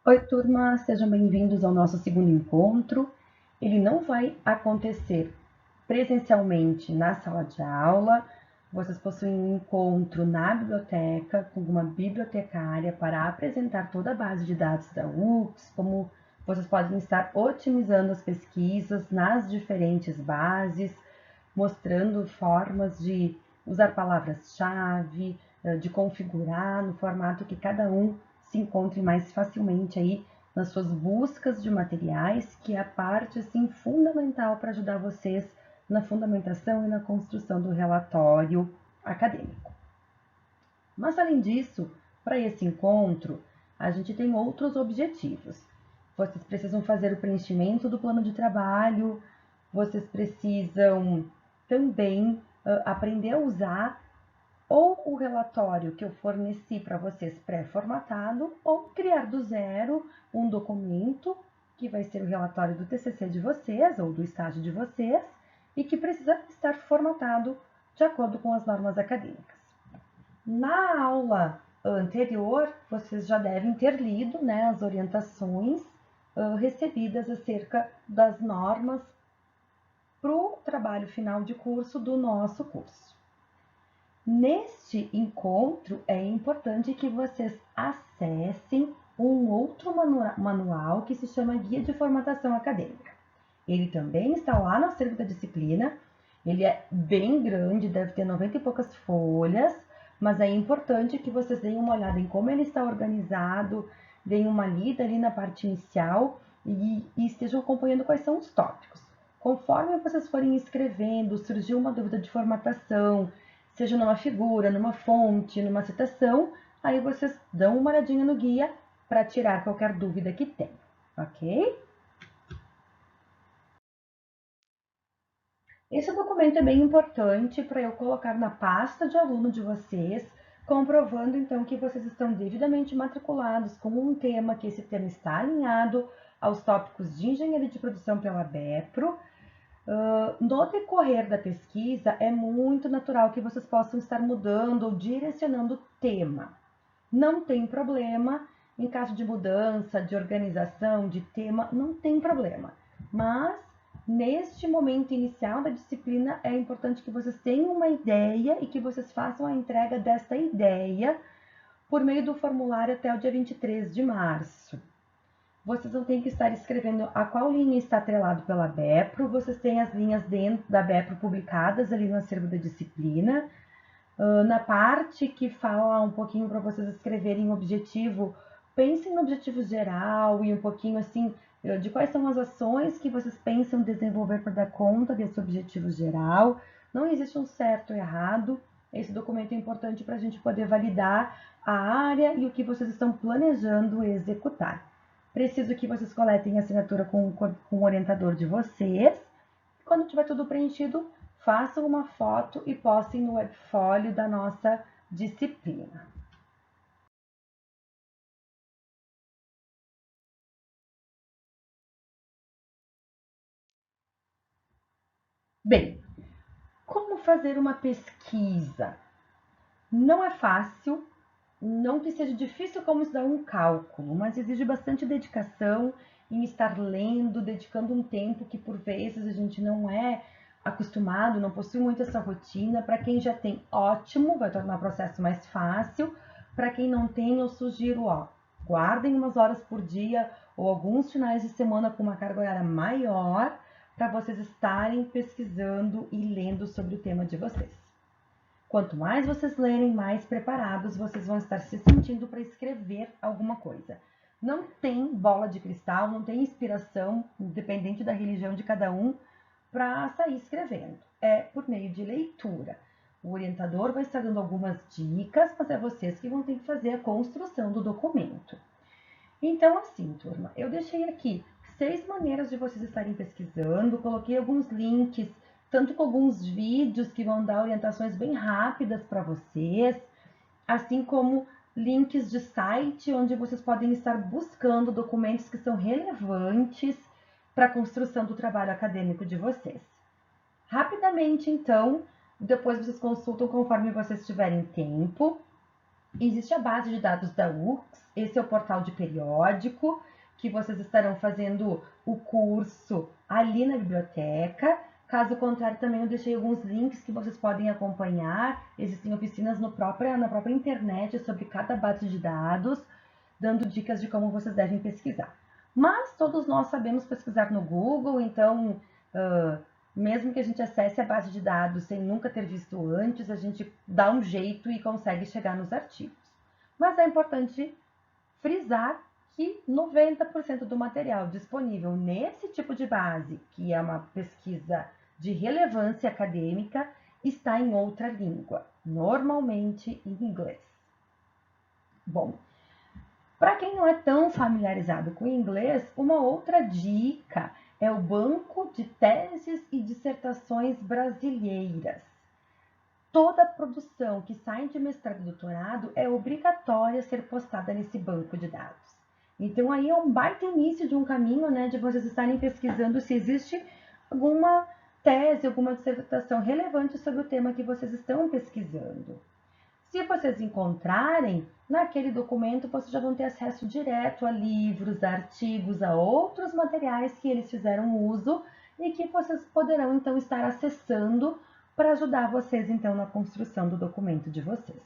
Oi, turma, sejam bem-vindos ao nosso segundo encontro. Ele não vai acontecer presencialmente na sala de aula. Vocês possuem um encontro na biblioteca com uma bibliotecária para apresentar toda a base de dados da UFS, como vocês podem estar otimizando as pesquisas nas diferentes bases, mostrando formas de usar palavras-chave, de configurar no formato que cada um se encontre mais facilmente aí nas suas buscas de materiais, que é a parte assim fundamental para ajudar vocês na fundamentação e na construção do relatório acadêmico. Mas além disso, para esse encontro, a gente tem outros objetivos. Vocês precisam fazer o preenchimento do plano de trabalho, vocês precisam também aprender a usar ou o relatório que eu forneci para vocês pré-formatado, ou criar do zero um documento que vai ser o relatório do TCC de vocês, ou do estágio de vocês, e que precisa estar formatado de acordo com as normas acadêmicas. Na aula anterior, vocês já devem ter lido, né, as orientações recebidas acerca das normas para o trabalho final de curso do nosso curso. Neste encontro, é importante que vocês acessem um outro manual que se chama Guia de Formatação Acadêmica. Ele também está lá no acervo da disciplina. Ele é bem grande, deve ter 90 e poucas folhas, mas é importante que vocês deem uma olhada em como ele está organizado, deem uma lida ali na parte inicial e estejam acompanhando quais são os tópicos. Conforme vocês forem escrevendo, surgiu uma dúvida de formatação, seja numa figura, numa fonte, numa citação, aí vocês dão uma olhadinha no guia para tirar qualquer dúvida que tenham, ok? Esse documento é bem importante para eu colocar na pasta de aluno de vocês, comprovando então que vocês estão devidamente matriculados com um tema, que esse tema está alinhado aos tópicos de engenharia de produção pela BEPRO. No decorrer da pesquisa, é muito natural que vocês possam estar mudando ou direcionando o tema. Não tem problema, em caso de mudança, de organização, de tema, não tem problema. Mas, neste momento inicial da disciplina, é importante que vocês tenham uma ideia e que vocês façam a entrega desta ideia por meio do formulário até o dia 23 de março. Vocês vão ter que estar escrevendo a qual linha está atrelado pela BEPRO. Vocês têm as linhas dentro da BEPRO publicadas ali no acervo da disciplina. Na parte que fala um pouquinho para vocês escreverem o objetivo, pensem no objetivo geral e um pouquinho assim de quais são as ações que vocês pensam desenvolver para dar conta desse objetivo geral. Não existe um certo ou errado. Esse documento é importante para a gente poder validar a área e o que vocês estão planejando executar. Preciso que vocês coletem a assinatura com o orientador de vocês. Quando tiver tudo preenchido, façam uma foto e postem no webfólio da nossa disciplina. Bem, como fazer uma pesquisa? Não é fácil, não que seja difícil como estudar um cálculo, mas exige bastante dedicação em estar lendo, dedicando um tempo que por vezes a gente não é acostumado, não possui muito essa rotina. Para quem já tem, ótimo, vai tornar o processo mais fácil. Para quem não tem, eu sugiro, guardem umas horas por dia ou alguns finais de semana com uma carga horária maior para vocês estarem pesquisando e lendo sobre o tema de vocês. Quanto mais vocês lerem, mais preparados vocês vão estar se sentindo para escrever alguma coisa. Não tem bola de cristal, não tem inspiração, independente da religião de cada um, para sair escrevendo. É por meio de leitura. O orientador vai estar dando algumas dicas, mas é vocês que vão ter que fazer a construção do documento. Então, assim, turma, eu deixei aqui 6 maneiras de vocês estarem pesquisando, coloquei alguns links, tanto com alguns vídeos que vão dar orientações bem rápidas para vocês, assim como links de site onde vocês podem estar buscando documentos que são relevantes para a construção do trabalho acadêmico de vocês. Rapidamente, então, depois vocês consultam conforme vocês tiverem tempo. Existe a base de dados da UX, esse é o portal de periódico, que vocês estarão fazendo o curso ali na biblioteca. Caso contrário, também eu deixei alguns links que vocês podem acompanhar. Existem oficinas na própria internet sobre cada base de dados, dando dicas de como vocês devem pesquisar. Mas todos nós sabemos pesquisar no Google, então, mesmo que a gente acesse a base de dados sem nunca ter visto antes, a gente dá um jeito e consegue chegar nos artigos. Mas é importante frisar que 90% do material disponível nesse tipo de base, que é uma pesquisa de relevância acadêmica, está em outra língua, normalmente em inglês. Bom, para quem não é tão familiarizado com o inglês, uma outra dica é o Banco de Teses e Dissertações Brasileiras. Toda produção que sai de mestrado e doutorado é obrigatória ser postada nesse banco de dados. Então aí é um baita início de um caminho, né, de vocês estarem pesquisando se existe alguma tese, alguma dissertação relevante sobre o tema que vocês estão pesquisando. Se vocês encontrarem, naquele documento vocês já vão ter acesso direto a livros, a artigos, a outros materiais que eles fizeram uso e que vocês poderão então estar acessando para ajudar vocês então na construção do documento de vocês.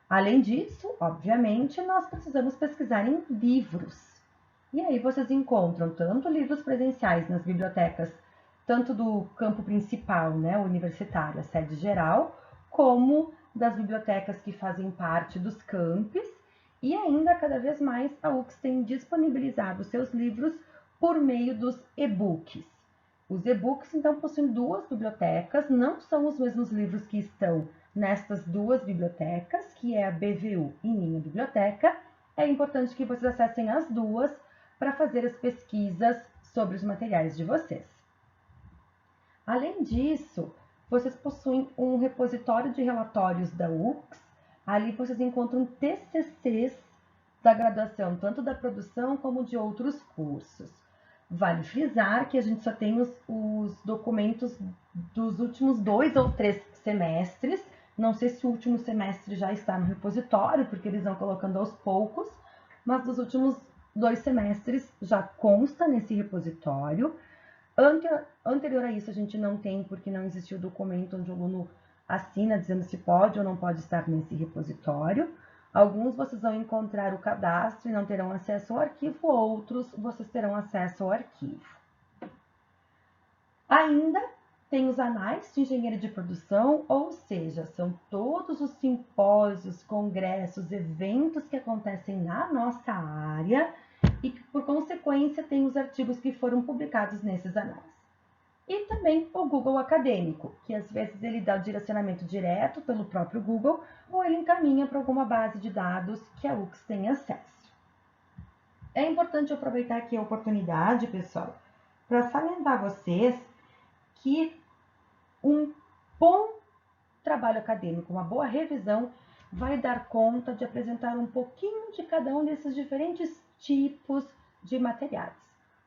Além disso, obviamente, nós precisamos pesquisar em livros. E aí vocês encontram tanto livros presenciais nas bibliotecas, tanto do campo principal, né, universitário, a sede geral, como das bibliotecas que fazem parte dos campos, e ainda cada vez mais a UX tem disponibilizado seus livros por meio dos e-books. Os e-books então possuem duas bibliotecas, não são os mesmos livros que estão nestas duas bibliotecas, que é a BVU e Minha Biblioteca. É importante que vocês acessem as duas para fazer as pesquisas sobre os materiais de vocês. Além disso, vocês possuem um repositório de relatórios da UX. Ali vocês encontram TCCs da graduação, tanto da produção como de outros cursos. Vale frisar que a gente só tem os documentos dos últimos 2 ou 3 semestres. Não sei se o último semestre já está no repositório, porque eles vão colocando aos poucos, mas dos últimos 2 semestres já consta nesse repositório. Anterior a isso, a gente não tem, porque não existiu o documento onde o aluno assina dizendo se pode ou não pode estar nesse repositório. Alguns vocês vão encontrar o cadastro e não terão acesso ao arquivo, outros vocês terão acesso ao arquivo. Ainda tem os anais de engenharia de produção, ou seja, são todos os simpósios, congressos, eventos que acontecem na nossa área e que, por consequência, tem os artigos que foram publicados nesses anais. E também o Google Acadêmico, que às vezes ele dá o direcionamento direto pelo próprio Google ou ele encaminha para alguma base de dados que a UX tem acesso. É importante aproveitar aqui a oportunidade, pessoal, para salientar a vocês que um bom trabalho acadêmico, uma boa revisão, vai dar conta de apresentar um pouquinho de cada um desses diferentes tipos de materiais.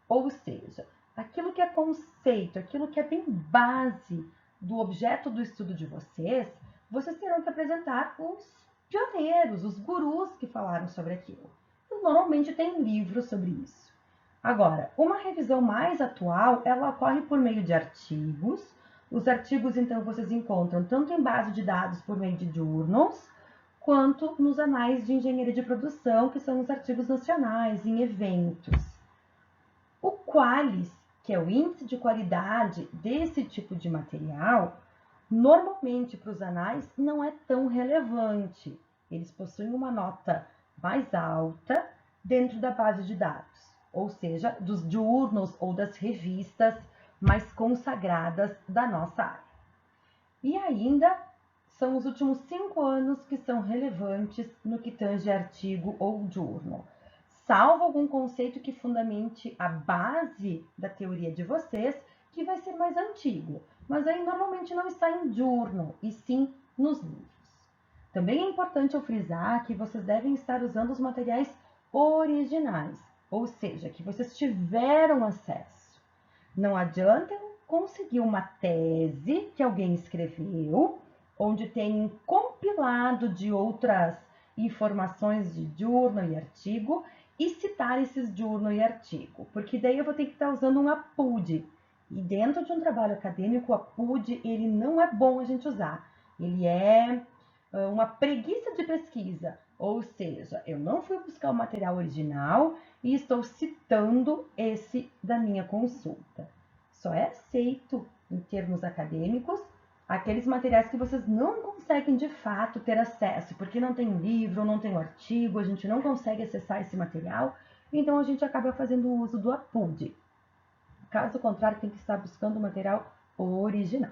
Ou seja, aquilo que é conceito, aquilo que é bem base do objeto do estudo de vocês, vocês terão que apresentar os pioneiros, os gurus que falaram sobre aquilo. E normalmente tem livros sobre isso. Agora, uma revisão mais atual, ela ocorre por meio de artigos. Os artigos, então, vocês encontram tanto em base de dados por meio de journals, quanto nos anais de engenharia de produção, que são os artigos nacionais, em eventos. O Qualis, que é o índice de qualidade desse tipo de material, normalmente para os anais não é tão relevante. Eles possuem uma nota mais alta dentro da base de dados, ou seja, dos journals ou das revistas mais consagradas da nossa área. E ainda são os últimos 5 anos que são relevantes no que tange artigo ou journal, salvo algum conceito que fundamente a base da teoria de vocês, que vai ser mais antigo, mas aí normalmente não está em journal, e sim nos livros. Também é importante eu frisar que vocês devem estar usando os materiais originais, ou seja, que vocês tiveram acesso. Não adianta conseguir uma tese que alguém escreveu, onde tem um compilado de outras informações de journal e artigo e citar esses journal e artigo, porque daí eu vou ter que estar usando um APUD. E dentro de um trabalho acadêmico, o APUD, ele não é bom a gente usar. Ele é uma preguiça de pesquisa, ou seja, eu não fui buscar o material original e estou citando esse da minha consulta. Só é aceito, em termos acadêmicos, aqueles materiais que vocês não conseguem de fato ter acesso, porque não tem livro, não tem artigo, a gente não consegue acessar esse material, então a gente acaba fazendo uso do APUD. Caso contrário, tem que estar buscando o material original.